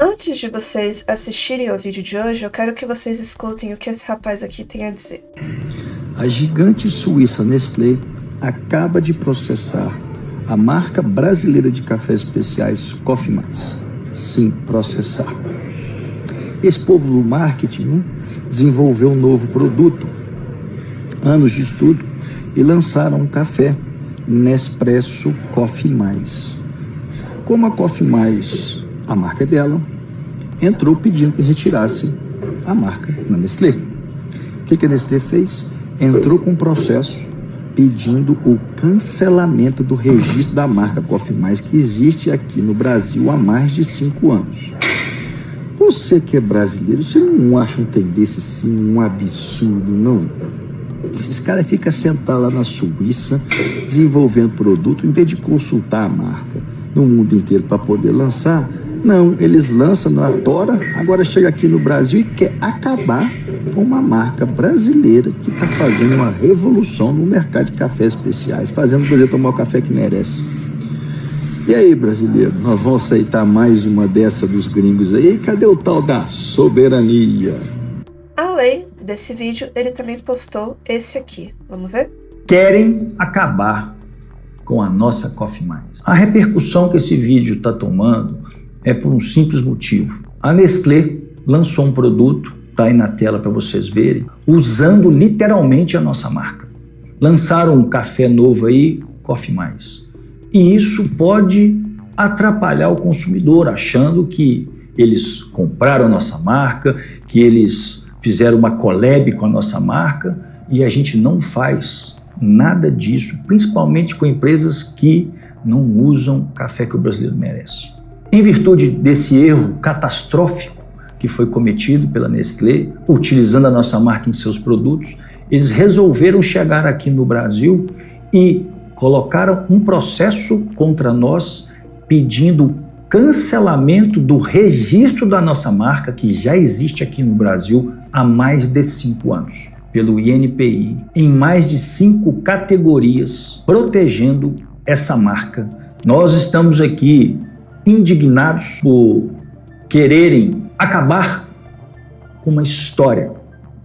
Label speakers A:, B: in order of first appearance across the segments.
A: Antes de vocês assistirem ao vídeo de hoje, eu quero que vocês escutem o que esse rapaz aqui tem a dizer.
B: A gigante suíça Nestlé acaba de processar a marca brasileira de cafés especiais Coffee Mais. Sim, processar. Esse povo do marketing desenvolveu um novo produto, anos de estudo, e lançaram um café Nespresso Coffee Mais. Como a Coffee Mais, a marca dela, entrou pedindo que retirasse a marca na Nestlé. O que a Nestlé fez? Entrou com um processo pedindo o cancelamento do registro da marca Coffee Mais, que existe aqui no Brasil há mais de 5 anos. Você que é brasileiro, você não acha um trem desse assim, um absurdo, não? Esses caras ficam sentados lá na Suíça, desenvolvendo produto, em vez de consultar a marca no mundo inteiro para poder lançar. Não, eles lançam na tora, agora chega aqui no Brasil e quer acabar com uma marca brasileira que está fazendo uma revolução no mercado de cafés especiais, fazendo o brasileiro tomar o café que merece. E aí, brasileiro, nós vamos aceitar mais uma dessa dos gringos aí? Cadê o tal da soberania?
A: Além desse vídeo, ele também postou esse aqui. Vamos ver?
C: Querem acabar com a nossa Coffee Mais. A repercussão que esse vídeo está tomando é por um simples motivo. A Nestlé lançou um produto, tá aí na tela para vocês verem, usando literalmente a nossa marca. Lançaram um café novo aí, Coffee Mais. E isso pode atrapalhar o consumidor, achando que eles compraram a nossa marca, que eles fizeram uma collab com a nossa marca, e a gente não faz nada disso, principalmente com empresas que não usam o café que o brasileiro merece. Em virtude desse erro catastrófico que foi cometido pela Nestlé, utilizando a nossa marca em seus produtos, eles resolveram chegar aqui no Brasil e colocaram um processo contra nós pedindo cancelamento do registro da nossa marca, que já existe aqui no Brasil há mais de 5 anos, pelo INPI, em mais de 5 categorias, protegendo essa marca. Nós estamos aqui indignados por quererem acabar com uma história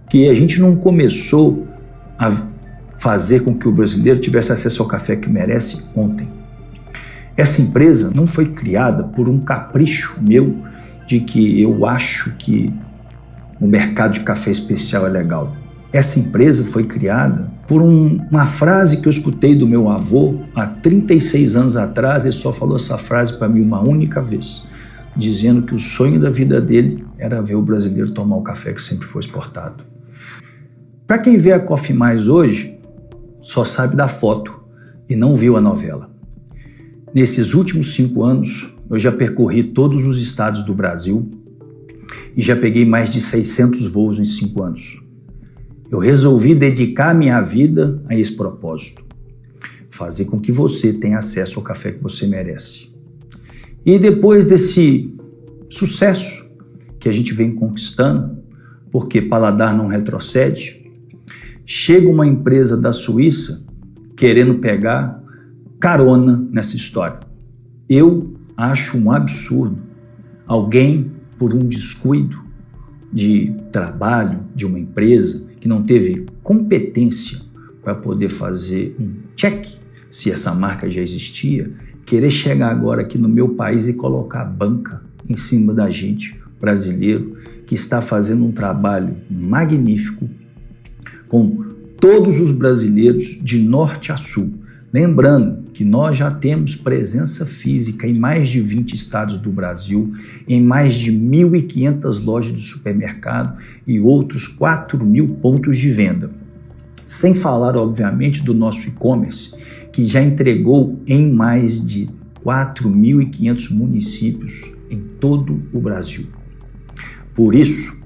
C: que a gente não começou a fazer com que o brasileiro tivesse acesso ao café que merece ontem. Essa empresa não foi criada por um capricho meu de que eu acho que o mercado de café especial é legal. Essa empresa foi criada por uma frase que eu escutei do meu avô há 36 anos atrás. Ele só falou essa frase para mim uma única vez, dizendo que o sonho da vida dele era ver o brasileiro tomar o café que sempre foi exportado. Para quem vê a Coffee Mais hoje, só sabe da foto e não viu a novela. Nesses últimos 5 anos, eu já percorri todos os estados do Brasil e já peguei mais de 600 voos em 5 anos. Eu resolvi dedicar minha vida a esse propósito, fazer com que você tenha acesso ao café que você merece. E depois desse sucesso que a gente vem conquistando, porque paladar não retrocede, chega uma empresa da Suíça querendo pegar carona nessa história. Eu acho um absurdo alguém, por um descuido de trabalho de uma empresa que não teve competência para poder fazer um check se essa marca já existia, querer chegar agora aqui no meu país e colocar a banca em cima da gente, brasileiro, que está fazendo um trabalho magnífico com todos os brasileiros de norte a sul. Lembrando que nós já temos presença física em mais de 20 estados do Brasil, em mais de 1.500 lojas de supermercado e outros 4.000 pontos de venda. Sem falar, obviamente, do nosso e-commerce, que já entregou em mais de 4.500 municípios em todo o Brasil. Por isso,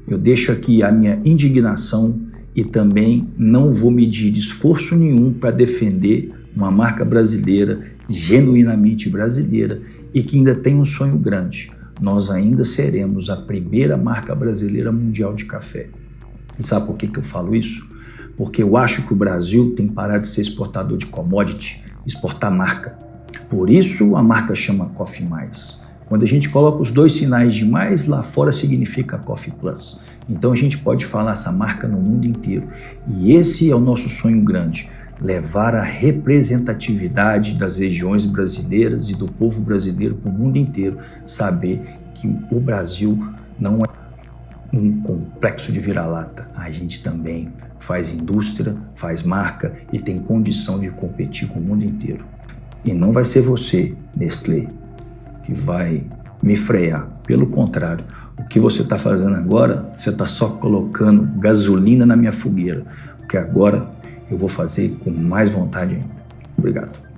C: eu deixo aqui a minha indignação e também não vou medir esforço nenhum para defender uma marca brasileira, genuinamente brasileira, e que ainda tem um sonho grande. Nós ainda seremos a primeira marca brasileira mundial de café. E sabe por que eu falo isso? Porque eu acho que o Brasil tem que parar de ser exportador de commodity, exportar marca. Por isso a marca chama Coffee Mais. Quando a gente coloca os dois sinais de mais, lá fora significa Coffee Plus. Então a gente pode falar essa marca no mundo inteiro. E esse é o nosso sonho grande, levar a representatividade das regiões brasileiras e do povo brasileiro para o mundo inteiro, saber que o Brasil não é um complexo de vira-lata. A gente também faz indústria, faz marca e tem condição de competir com o mundo inteiro. E não vai ser você, Nestlé, que vai me frear. Pelo contrário, o que você está fazendo agora, você está só colocando gasolina na minha fogueira. Porque agora eu vou fazer com mais vontade ainda. Obrigado.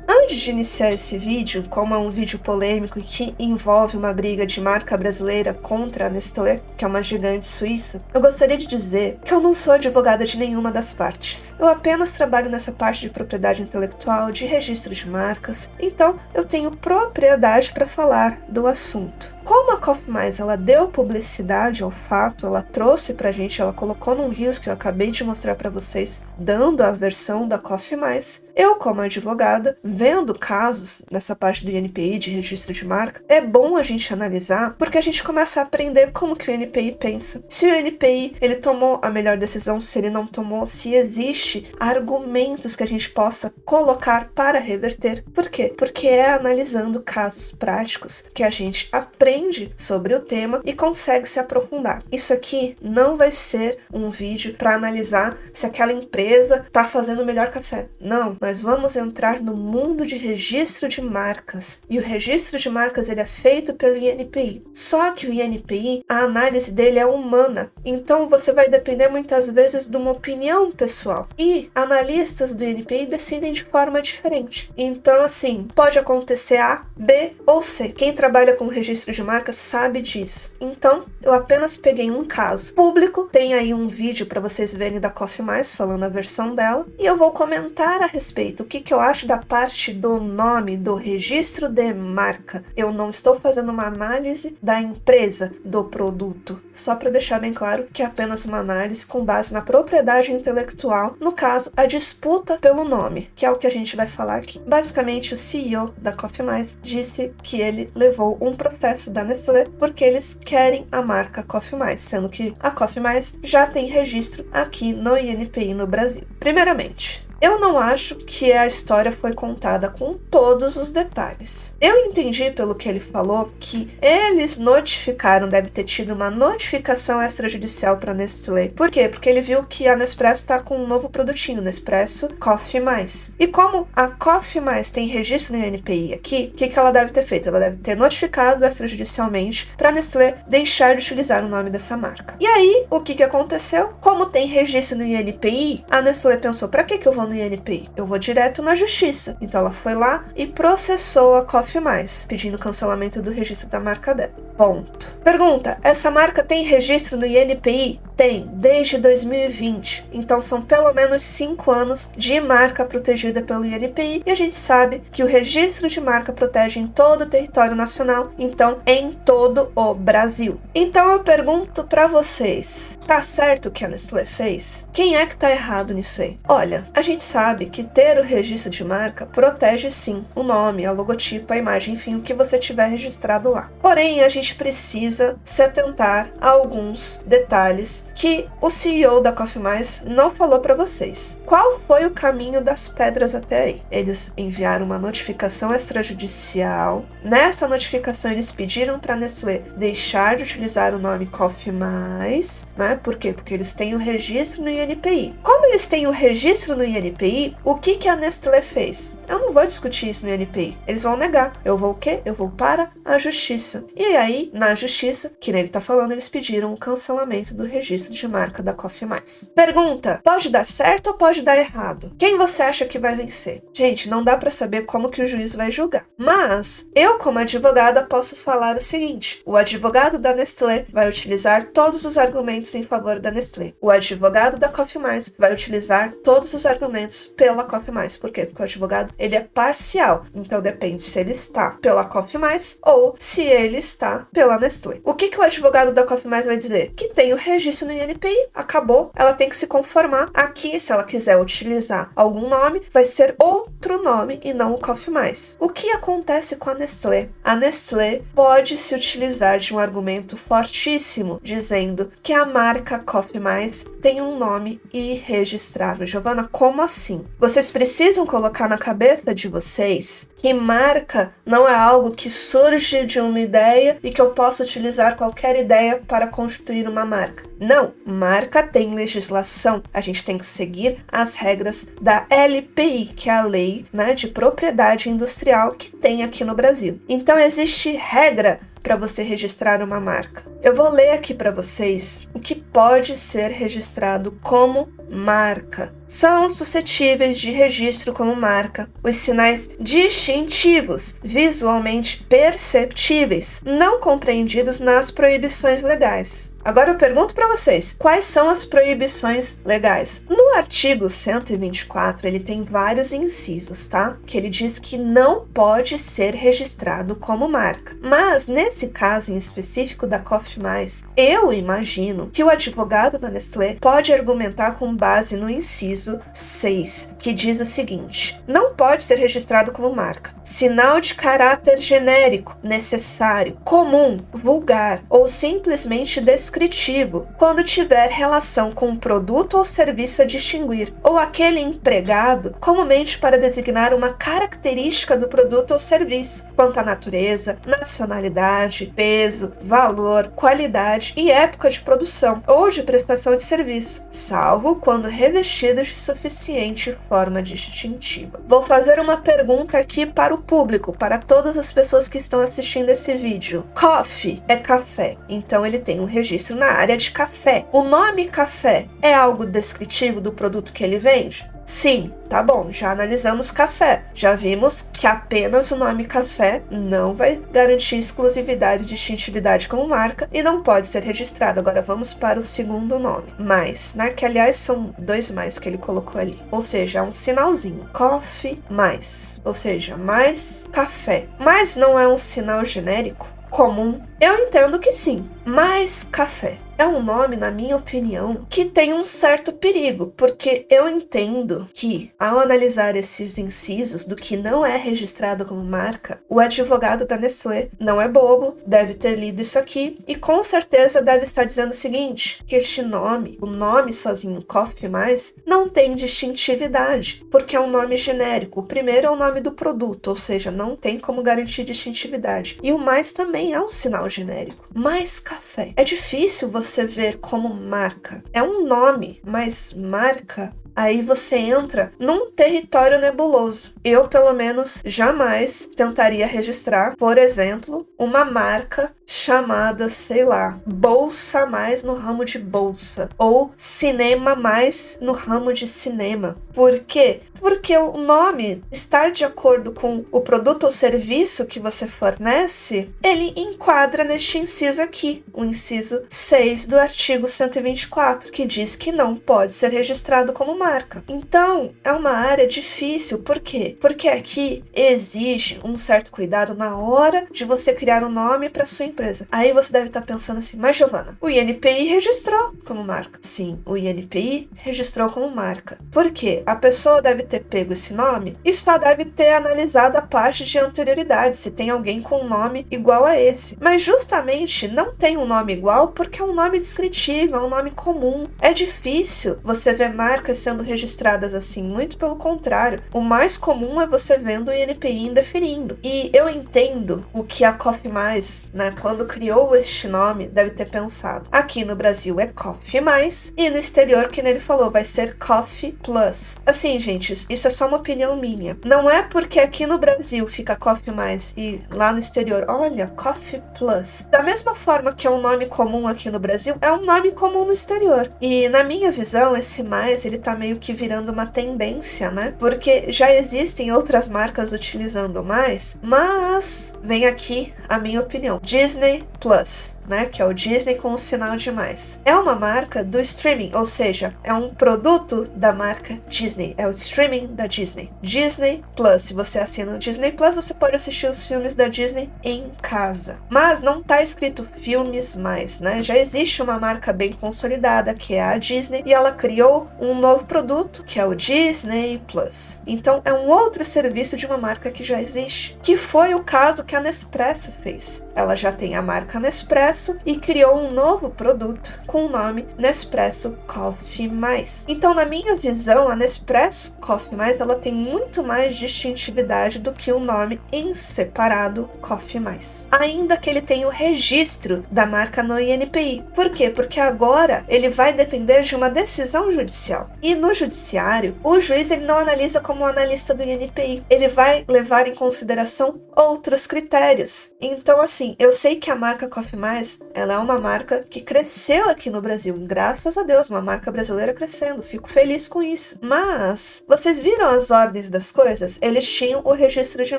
A: Antes de iniciar esse vídeo, como é um vídeo polêmico e que envolve uma briga de marca brasileira contra a Nestlé, que é uma gigante suíça, eu gostaria de dizer que eu não sou advogada de nenhuma das partes. Eu apenas trabalho nessa parte de propriedade intelectual, de registro de marcas, então eu tenho propriedade para falar do assunto. Como a Coffee Mais, ela deu publicidade ao fato, ela trouxe pra gente, ela colocou num Reels que eu acabei de mostrar pra vocês, dando a versão da Coffee Mais, eu como advogada, vendo casos nessa parte do INPI, de registro de marca, é bom a gente analisar, porque a gente começa a aprender como que o INPI pensa. Se o INPI, ele tomou a melhor decisão, se ele não tomou, se existe argumentos que a gente possa colocar para reverter. Por quê? Porque é analisando casos práticos que a gente aprende sobre o tema e consegue se aprofundar. Isso aqui não vai ser um vídeo para analisar se aquela empresa está fazendo o melhor café. Não, nós vamos entrar no mundo de registro de marcas. E o registro de marcas ele é feito pelo INPI. Só que o INPI, a análise dele é humana. Então você vai depender muitas vezes de uma opinião pessoal. E analistas do INPI decidem de forma diferente. Então assim, pode acontecer A, B ou C. Quem trabalha com registro de marcas sabe disso. Então, eu apenas peguei um caso público, tem aí um vídeo para vocês verem da Coffee Mais, falando a versão dela, e eu vou comentar a respeito o que eu acho da parte do nome, do registro de marca. Eu não estou fazendo uma análise da empresa, do produto, só para deixar bem claro que é apenas uma análise com base na propriedade intelectual, no caso, a disputa pelo nome, que é o que a gente vai falar aqui. Basicamente, o CEO da Coffee Mais disse que ele levou um processo da Nestlé porque eles querem a marca Coffee Mais, sendo que a Coffee Mais já tem registro aqui no INPI no Brasil. Primeiramente, eu não acho que a história foi contada com todos os detalhes. Eu entendi pelo que ele falou que eles notificaram, deve ter tido uma notificação extrajudicial para Nestlé. Por quê? Porque ele viu que a Nespresso está com um novo produtinho, Nespresso Coffee Mais. E como a Coffee Mais tem registro no INPI aqui, o que ela deve ter feito? Ela deve ter notificado extrajudicialmente para Nestlé deixar de utilizar o nome dessa marca. E aí, o que aconteceu? Como tem registro no INPI, a Nestlé pensou, para que eu vou no INPI? Eu vou direto na justiça. Então ela foi lá e processou a Coffee Mais, pedindo cancelamento do registro da marca dela. Ponto. Pergunta, essa marca tem registro no INPI? Tem, desde 2020. Então são pelo menos 5 anos de marca protegida pelo INPI e a gente sabe que o registro de marca protege em todo o território nacional, então em todo o Brasil. Então eu pergunto pra vocês, tá certo o que a Nestlé fez? Quem é que tá errado nisso aí? Olha, a gente sabe que ter o registro de marca protege sim o nome, a logotipo, a imagem, enfim, o que você tiver registrado lá. Porém, a gente precisa se atentar a alguns detalhes que o CEO da Coffee Mais não falou para vocês. Qual foi o caminho das pedras até aí? Eles enviaram uma notificação extrajudicial. Nessa notificação eles pediram para a Nestlé deixar de utilizar o nome Coffee Mais, né? Por quê? Porque eles têm o registro no INPI. Como eles têm o registro no INPI, o que a Nestlé fez? Eu não vou discutir isso no INPI. Eles vão negar. Eu vou o quê? Eu vou para a justiça. E aí, na justiça, que nem ele tá falando, eles pediram o cancelamento do registro de marca da Coffee Mais. Pergunta, pode dar certo ou pode dar errado? Quem você acha que vai vencer? Gente, não dá pra saber como que o juiz vai julgar. Mas, eu como advogada posso falar o seguinte, o advogado da Nestlé vai utilizar todos os argumentos em favor da Nestlé. O advogado da Coffee Mais vai utilizar todos os argumentos pela Coffee Mais. Por quê? Porque o advogado, ele é parcial. Então depende se ele está pela Coffee Mais ou se ele está pela Nestlé. O que o advogado da Coffee Mais vai dizer? Que tem o registro no INPI, acabou. Ela tem que se conformar. Aqui, se ela quiser utilizar algum nome, vai ser outro nome e não o Coffee Mais. O que acontece com a Nestlé? A Nestlé pode se utilizar de um argumento fortíssimo, dizendo que a marca Coffee Mais tem um nome irregistrável. Giovana, como assim? Vocês precisam colocar na cabeça de vocês que marca não é algo que surge de uma ideia e que eu posso utilizar qualquer ideia para constituir uma marca. Não, marca tem legislação. A gente tem que seguir as regras da LPI, que é a Lei, de Propriedade Industrial que tem aqui no Brasil. Então existe regra para você registrar uma marca. Eu vou ler aqui para vocês o que pode ser registrado como marca. São suscetíveis de registro como marca os sinais distintivos, visualmente perceptíveis, não compreendidos nas proibições legais. Agora eu pergunto para vocês, quais são as proibições legais? No artigo 124, ele tem vários incisos, tá? Que ele diz que não pode ser registrado como marca. Mas, nesse caso em específico da Coffee Mais, eu imagino que o advogado da Nestlé pode argumentar com base no inciso 6, que diz o seguinte: não pode ser registrado como marca sinal de caráter genérico, necessário, comum, vulgar ou simplesmente descritivo, quando tiver relação com um produto ou serviço a distinguir, ou aquele empregado comumente para designar uma característica do produto ou serviço, quanto à natureza, nacionalidade, peso, valor, qualidade e época de produção ou de prestação de serviço, salvo quando revestidos de suficiente forma distintiva. Vou fazer uma pergunta aqui para o público, para todas as pessoas que estão assistindo esse vídeo. Coffee é café, então ele tem um registro na área de café. O nome café é algo descritivo do produto que ele vende? Sim, tá bom, já analisamos café. Já vimos que apenas o nome café não vai garantir exclusividade e distintividade como marca e não pode ser registrado. Agora vamos para o segundo nome, mais, que aliás são 2 mais que ele colocou ali. Ou seja, é um sinalzinho. Coffee mais, ou seja, mais café. Mas não é um sinal genérico? Comum? Eu entendo que sim. Mais café é um nome, na minha opinião, que tem um certo perigo, porque eu entendo que, ao analisar esses incisos do que não é registrado como marca, o advogado da Nestlé não é bobo, deve ter lido isso aqui e com certeza deve estar dizendo o seguinte, que este nome, o nome sozinho, Coffee Mais, não tem distintividade, porque é um nome genérico. O primeiro é o nome do produto, ou seja, não tem como garantir distintividade. E o mais também é um sinal genérico. Mais café. É difícil você ver como marca. É um nome, mas marca, aí você entra num território nebuloso. Eu, pelo menos, jamais tentaria registrar, por exemplo, uma marca chamada, sei lá, Bolsa Mais no ramo de bolsa, ou Cinema Mais no ramo de cinema. Por quê? Porque o nome estar de acordo com o produto ou serviço que você fornece, ele enquadra neste inciso aqui, o inciso 6 do artigo 124, que diz que não pode ser registrado como marca. Então, é uma área difícil. Por quê? Porque aqui exige um certo cuidado na hora de você criar um nome para sua empresa. Aí você deve estar pensando assim, mas Giovana, o INPI registrou como marca. Sim, o INPI registrou como marca. Por quê? A pessoa deve ter pego esse nome e só deve ter analisado a parte de anterioridade, se tem alguém com um nome igual a esse. Mas justamente não tem um nome igual porque é um nome descritivo, é um nome comum. É difícil você ver marcas sendo registradas assim, muito pelo contrário. O mais comum é você vendo o INPI indefinindo. E eu entendo o que a Coffee Mais, quando criou este nome, deve ter pensado. Aqui no Brasil é Coffee Mais e no exterior, que ele falou, vai ser Coffee Plus. Assim, gente, ouvintes, isso é só uma opinião minha. Não é porque aqui no Brasil fica Coffee Mais e lá no exterior, olha, Coffee Plus. Da mesma forma que é um nome comum aqui no Brasil, é um nome comum no exterior. E na minha visão, esse mais, ele tá meio que virando uma tendência, né? Porque já existem outras marcas utilizando mais, mas vem aqui a minha opinião. Disney Plus, né, que é o Disney com o sinal de mais. É uma marca do streaming, ou seja, é um produto da marca Disney, é o streaming da Disney. Disney Plus, se você assina o Disney Plus, você pode assistir os filmes da Disney em casa. Mas não tá escrito filmes mais, né? Já existe uma marca bem consolidada, que é a Disney, e ela criou um novo produto, que é o Disney Plus. Então é um outro serviço de uma marca que já existe, que foi o caso que a Nespresso fez. Ela já tem a marca Nespresso e criou um novo produto com o nome Nespresso Coffee Mais. Então, na minha visão, a Nespresso Coffee Mais, ela tem muito mais distintividade do que o nome em separado Coffee Mais. Ainda que ele tenha o registro da marca no INPI. Por quê? Porque agora ele vai depender de uma decisão judicial. E no judiciário, o juiz ele não analisa como o analista do INPI. Ele vai levar em consideração outros critérios. Então, assim, eu sei que a marca Coffee Mais, ela é uma marca que cresceu aqui no Brasil, graças a Deus, uma marca brasileira crescendo, fico feliz com isso. Mas, vocês viram as ordens das coisas? Eles tinham o registro de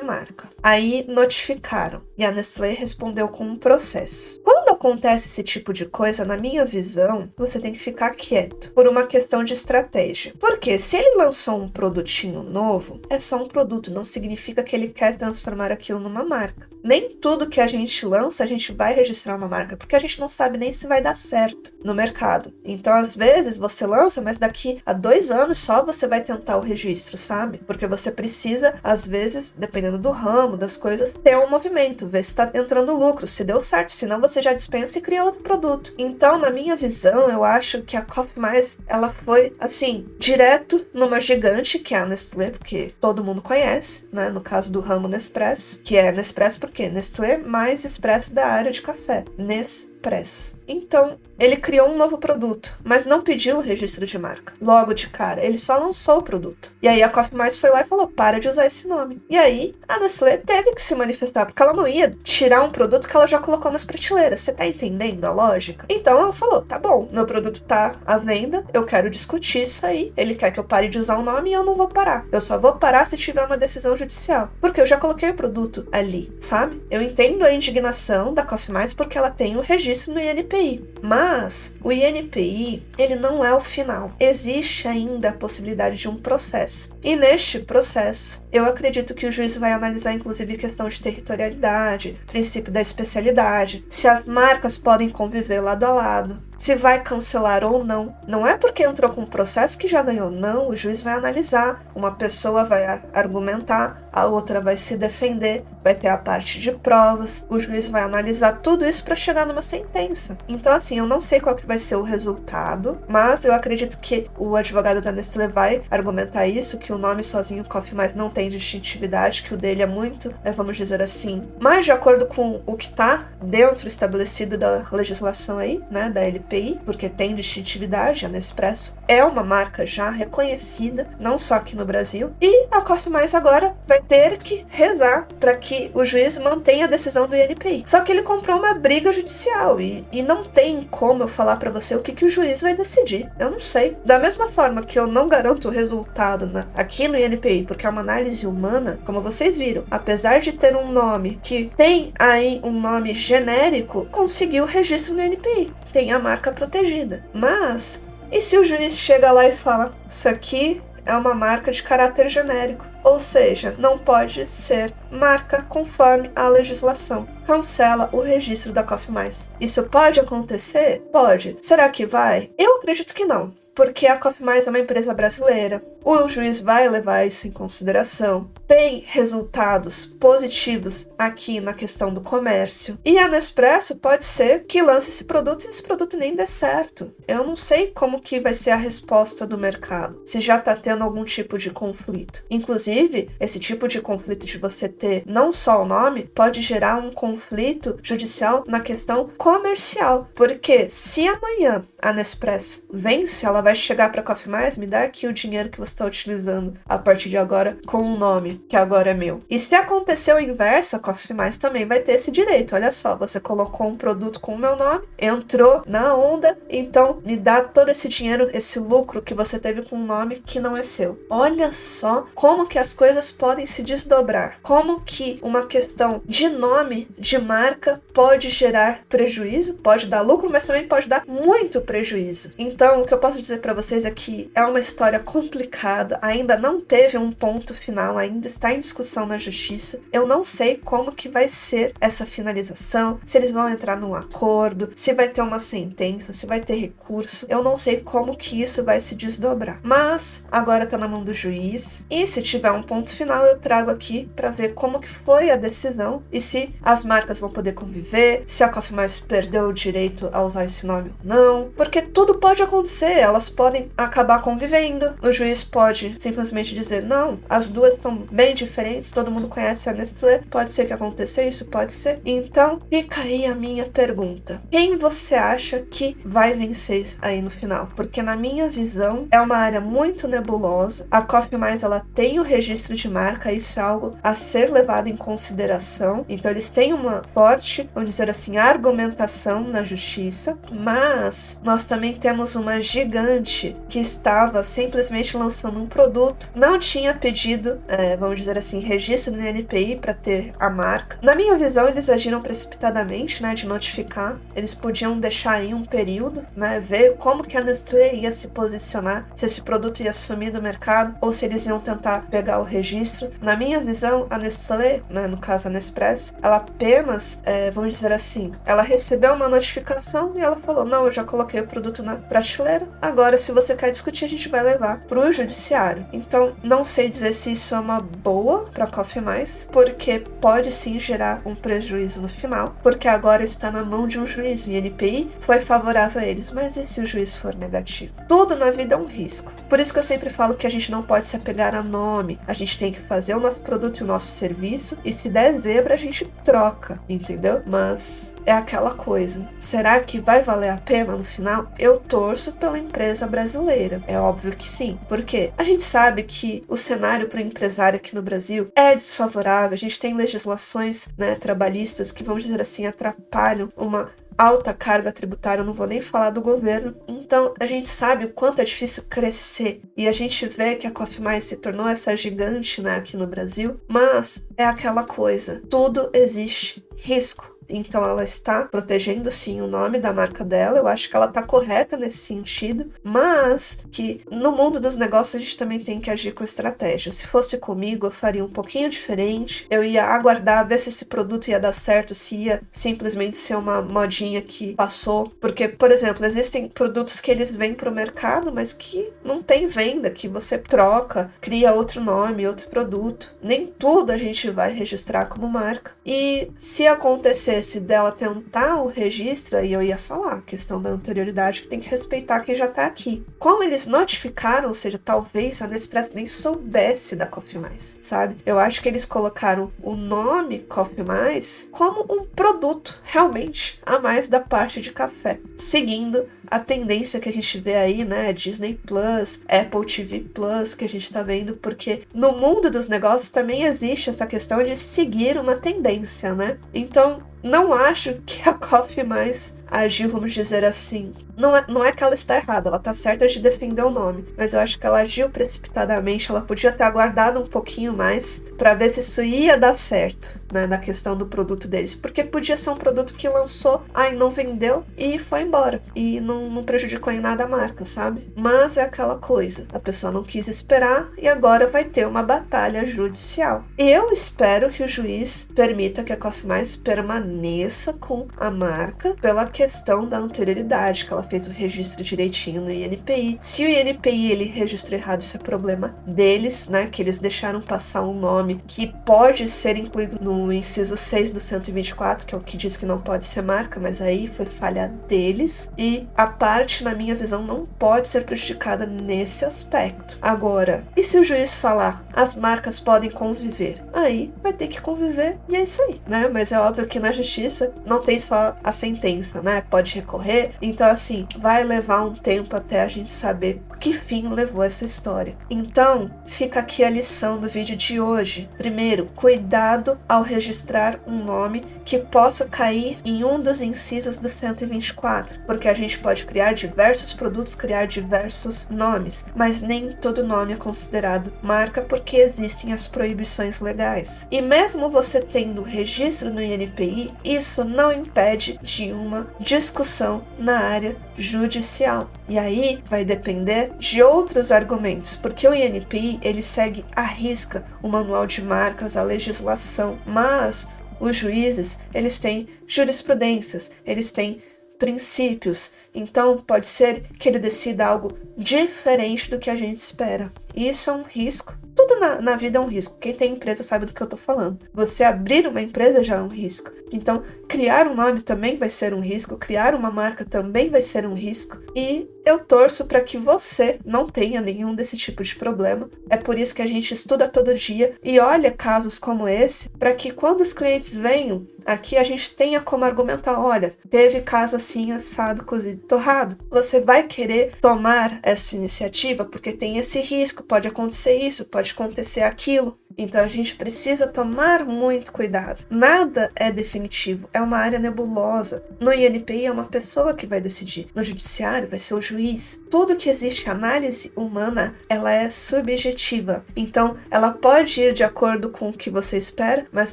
A: marca, aí notificaram, e a Nestlé respondeu com um processo. Quando acontece esse tipo de coisa, na minha visão, você tem que ficar quieto, por uma questão de estratégia. Porque se ele lançou um produtinho novo, é só um produto, não significa que ele quer transformar aquilo numa marca. Nem tudo que a gente lança, a gente vai registrar uma marca, porque a gente não sabe nem se vai dar certo no mercado. Então, às vezes, você lança, mas daqui a 2 anos só você vai tentar o registro, sabe? Porque você precisa, às vezes, dependendo do ramo, das coisas, ter um movimento, ver se tá entrando lucro, se deu certo, senão você já dispensa e cria outro produto. Então, na minha visão, eu acho que a Coffee Mais, ela foi, assim, direto numa gigante, que é a Nestlé, porque todo mundo conhece, né? No caso do ramo Nespresso, que é Nespresso porque Nestlé mais expresso da área de café. Nespresso. Então, ele criou um novo produto, mas não pediu o registro de marca. Logo de cara, ele só lançou o produto. E aí a Coffee Mais foi lá e falou, para de usar esse nome. E aí, a Nestlé teve que se manifestar, porque ela não ia tirar um produto que ela já colocou nas prateleiras. Você tá entendendo a lógica? Então ela falou, tá bom, meu produto tá à venda, eu quero discutir isso aí. Ele quer que eu pare de usar o nome e eu não vou parar. Eu só vou parar se tiver uma decisão judicial. Porque eu já coloquei o produto ali, sabe? Eu entendo a indignação da Coffee Mais porque ela tem o registro no INPI. Mas o INPI, ele não é o final. Existe ainda a possibilidade de um processo. E neste processo, eu acredito que o juiz vai analisar inclusive questão de territorialidade, princípio da especialidade, se as marcas podem conviver lado a lado, se vai cancelar ou não. Não é porque entrou com um processo que já ganhou, não. O juiz vai analisar. Uma pessoa vai argumentar, a outra vai se defender, vai ter a parte de provas. O juiz vai analisar tudo isso para chegar numa sentença. Então, assim, eu não sei qual que vai ser o resultado, mas eu acredito que o advogado da Nestlé vai argumentar isso, que o nome sozinho Coffee Mais não tem distintividade, que o dele é muito, vamos dizer assim, mais de acordo com o que tá dentro estabelecido da legislação aí, né, da LPI, porque tem distintividade. A Nespresso é uma marca já reconhecida, não só aqui no Brasil, e a Coffee Mais agora vai ter que rezar para que o juiz mantenha a decisão do INPI. Só que ele comprou uma briga judicial e não tem como eu falar para você o que o juiz vai decidir. Eu não sei. Da mesma forma que eu não garanto o resultado aqui no INPI, porque é uma análise humana, como vocês viram, apesar de ter um nome que tem aí um nome genérico, conseguiu o registro no INPI. Tem a marca protegida. Mas, e se o juiz chega lá e fala, isso aqui é uma marca de caráter genérico, ou seja, não pode ser marca conforme a legislação. Cancela o registro da Coffee Mais. Isso pode acontecer? Pode. Será que vai? Eu acredito que não, porque a Coffee Mais é uma empresa brasileira. O juiz vai levar isso em consideração. Tem resultados positivos aqui na questão do comércio. E a Nespresso pode ser que lance esse produto e esse produto nem dê certo. Eu não sei como que vai ser a resposta do mercado, se já tá tendo algum tipo de conflito. Inclusive, esse tipo de conflito de você ter não só o nome, pode gerar um conflito judicial na questão comercial. Porque se amanhã a Nespresso vence, ela vai chegar para a Coffee Mais, me dá aqui o dinheiro que você está utilizando a partir de agora com um nome que agora é meu. E se acontecer o inverso, a Coffee Mais também vai ter esse direito. Olha só, você colocou um produto com o meu nome, entrou na onda, então me dá todo esse dinheiro, esse lucro que você teve com um nome que não é seu. Olha só como que as coisas podem se desdobrar. Como que uma questão de nome, de marca, pode gerar prejuízo, pode dar lucro, mas também pode dar muito prejuízo. Então, o que eu posso dizer para vocês é que é uma história complicada, ainda não teve um ponto final, ainda está em discussão na justiça. Eu não sei como que vai ser essa finalização, se eles vão entrar num acordo, se vai ter uma sentença, se vai ter recurso. Eu não sei como que isso vai se desdobrar. Mas agora tá na mão do juiz, e se tiver um ponto final, eu trago aqui para ver como que foi a decisão e se as marcas vão poder conviver, se a Coffee Mais perdeu o direito a usar esse nome ou não, porque tudo pode acontecer, elas podem acabar convivendo, o juiz pode simplesmente dizer, não, as duas são bem diferentes, todo mundo conhece a Nestlé, pode ser que aconteça isso, pode ser. Então, fica aí a minha pergunta. Quem você acha que vai vencer aí no final? Porque na minha visão, é uma área muito nebulosa, a Coffee Mais, ela tem o registro de marca, isso é algo a ser levado em consideração, então eles têm uma forte, vamos dizer assim, argumentação na justiça, mas nós também temos uma gigante que estava simplesmente lançando um produto, não tinha pedido, vamos dizer assim, registro no INPI para ter a marca. Na minha visão, eles agiram precipitadamente, né, de notificar, eles podiam deixar aí um período, né, ver como que a Nestlé ia se posicionar, se esse produto ia sumir do mercado, ou se eles iam tentar pegar o registro. Na minha visão, a Nestlé, né, no caso a Nespresso, ela apenas, vamos dizer assim, ela recebeu uma notificação e ela falou, não, eu já coloquei o produto na prateleira, agora se você quer discutir, a gente vai levar pro judiciário. Então, não sei dizer se isso é uma boa pra Coffee Mais, porque pode sim gerar um prejuízo no final, porque agora está na mão de um juiz, e o INPI foi favorável a eles, mas e se o juiz for negativo? Tudo na vida é um risco. Por isso que eu sempre falo que a gente não pode se apegar a nome, a gente tem que fazer o nosso produto e o nosso serviço, e se der zebra, a gente troca, entendeu? Mas é aquela coisa, será que vai valer a pena no final? Eu torço pela empresa brasileira, é óbvio que sim, porque a gente sabe que o cenário para o empresário aqui no Brasil é desfavorável, a gente tem legislações, né, trabalhistas que, vamos dizer assim, atrapalham uma alta carga tributária, eu não vou nem falar do governo. Então, a gente sabe o quanto é difícil crescer. E a gente vê que a Coffee Mais se tornou essa gigante, né, aqui no Brasil. Mas é aquela coisa, tudo existe risco. Então ela está protegendo sim o nome da marca dela, eu acho que ela está correta nesse sentido, mas que no mundo dos negócios a gente também tem que agir com estratégia. Se fosse comigo, eu faria um pouquinho diferente, eu ia aguardar, ver se esse produto ia dar certo, se ia simplesmente ser uma modinha que passou, porque, por exemplo, existem produtos que eles vêm para o mercado, mas que não tem venda, que você troca, cria outro nome, outro produto. Nem tudo a gente vai registrar como marca. E se acontecer dela tentar o registro, e eu ia falar, a questão da anterioridade, que tem que respeitar quem já tá aqui. Como eles notificaram, ou seja, talvez a Nespresso nem soubesse da Coffee Mais, sabe? Eu acho que eles colocaram o nome Coffee Mais como um produto, realmente, a mais da parte de café, seguindo a tendência que a gente vê aí, né, Disney Plus, Apple TV Plus, que a gente tá vendo, porque no mundo dos negócios também existe essa questão de seguir uma tendência, né? Então, não acho que a Coffee Mais agiu, vamos dizer assim, não é que ela está errada, ela está certa de defender o nome, mas eu acho que ela agiu precipitadamente, ela podia ter aguardado um pouquinho mais para ver se isso ia dar certo, né, na questão do produto deles, porque podia ser um produto que lançou, aí não vendeu e foi embora, e não prejudicou em nada a marca, sabe? Mas é aquela coisa, a pessoa não quis esperar e agora vai ter uma batalha judicial. Eu espero que o juiz permita que a Coffee Mais permaneça com a marca pela questão da anterioridade, que ela fez o registro direitinho no INPI. Se o INPI ele registrou errado, isso é problema deles, né? Que eles deixaram passar um nome que pode ser incluído no inciso 6 do 124, que é o que diz que não pode ser marca, mas aí foi falha deles. E a parte, na minha visão, não pode ser prejudicada nesse aspecto. Agora, e se o juiz falar, as marcas podem conviver? Aí vai ter que conviver e é isso aí, né? Mas é óbvio que na justiça, não tem só a sentença, né? Pode recorrer. Então, assim, vai levar um tempo até a gente saber que fim levou essa história. Então, fica aqui a lição do vídeo de hoje. Primeiro, cuidado ao registrar um nome que possa cair em um dos incisos do 124, porque a gente pode criar diversos produtos, criar diversos nomes, mas nem todo nome é considerado marca porque existem as proibições legais. E mesmo você tendo registro no INPI, isso não impede de uma discussão na área judicial. E aí vai depender de outros argumentos, porque o INPI ele segue à risca o manual de marcas, a legislação, mas os juízes eles têm jurisprudências, eles têm princípios, então pode ser que ele decida algo diferente do que a gente espera. Isso é um risco. Tudo na vida é um risco. Quem tem empresa sabe do que eu tô falando. Você abrir uma empresa já é um risco. Então, criar um nome também vai ser um risco. Criar uma marca também vai ser um risco. E eu torço para que você não tenha nenhum desse tipo de problema. É por isso que a gente estuda todo dia e olha casos como esse, para que quando os clientes venham aqui, a gente tenha como argumentar, olha, teve caso assim, assado, cozido, torrado. Você vai querer tomar essa iniciativa porque tem esse risco, pode acontecer isso, pode acontecer aquilo. Então a gente precisa tomar muito cuidado. Nada é definitivo, é uma área nebulosa. No INPI é uma pessoa que vai decidir. No judiciário vai ser o juiz. Tudo que existe análise humana, ela é subjetiva. Então ela pode ir de acordo com o que você espera, mas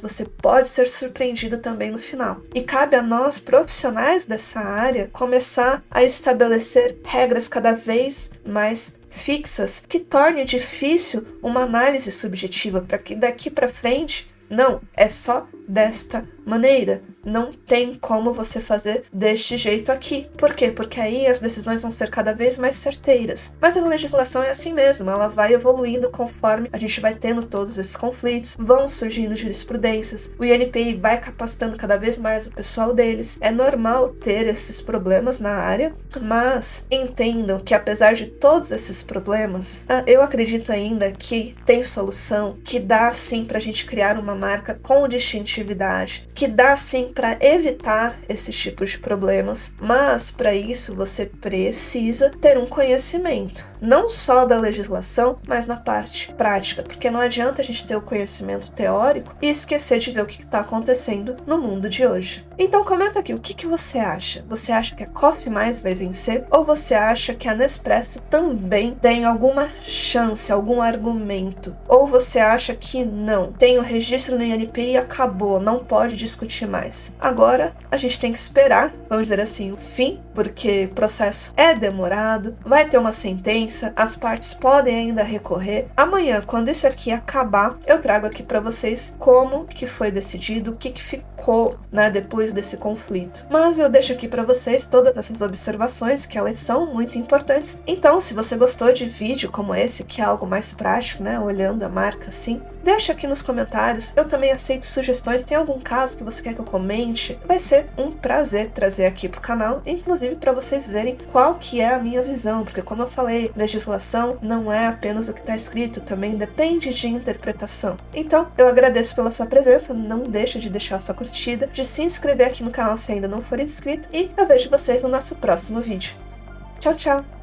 A: você pode ser surpreendido também no final. E cabe a nós, profissionais dessa área, começar a estabelecer regras cada vez mais fixas que torne difícil uma análise subjetiva, para que daqui para frente, não, é só desta maneira. Não tem como você fazer deste jeito aqui. Por quê? Porque aí as decisões vão ser cada vez mais certeiras. Mas a legislação é assim mesmo, ela vai evoluindo conforme a gente vai tendo todos esses conflitos, vão surgindo jurisprudências, o INPI vai capacitando cada vez mais o pessoal deles. É normal ter esses problemas na área, mas entendam que apesar de todos esses problemas, eu acredito ainda que tem solução, que dá sim pra gente criar uma marca com distintividade, que dá sim para evitar esses tipos de problemas, mas para isso você precisa ter um conhecimento, não só da legislação, mas na parte prática, porque não adianta a gente ter o conhecimento teórico e esquecer de ver o que está acontecendo no mundo de hoje. Então comenta aqui, o que você acha? Você acha que a Coffee Mais vai vencer? Ou você acha que a Nespresso também tem alguma chance, algum argumento? Ou você acha que não, tem o registro no INPI e acabou, não pode discutir mais? Agora a gente tem que esperar, vamos dizer assim, o fim, porque o processo é demorado, vai ter uma sentença, as partes podem ainda recorrer. Amanhã, quando isso aqui acabar, eu trago aqui para vocês como que foi decidido, o que ficou, né, depois desse conflito. Mas eu deixo aqui para vocês todas essas observações, que elas são muito importantes. Então, se você gostou de vídeo como esse, que é algo mais prático, né, olhando a marca assim, deixa aqui nos comentários. Eu também aceito sugestões. Tem algum caso que você quer que eu comente? Vai ser um prazer trazer aqui pro canal, inclusive para vocês verem qual que é a minha visão, porque como eu falei, legislação não é apenas o que está escrito, também depende de interpretação. Então, eu agradeço pela sua presença, não deixa de deixar sua curtida, de se inscrever aqui no canal se ainda não for inscrito, e eu vejo vocês no nosso próximo vídeo. Tchau, tchau!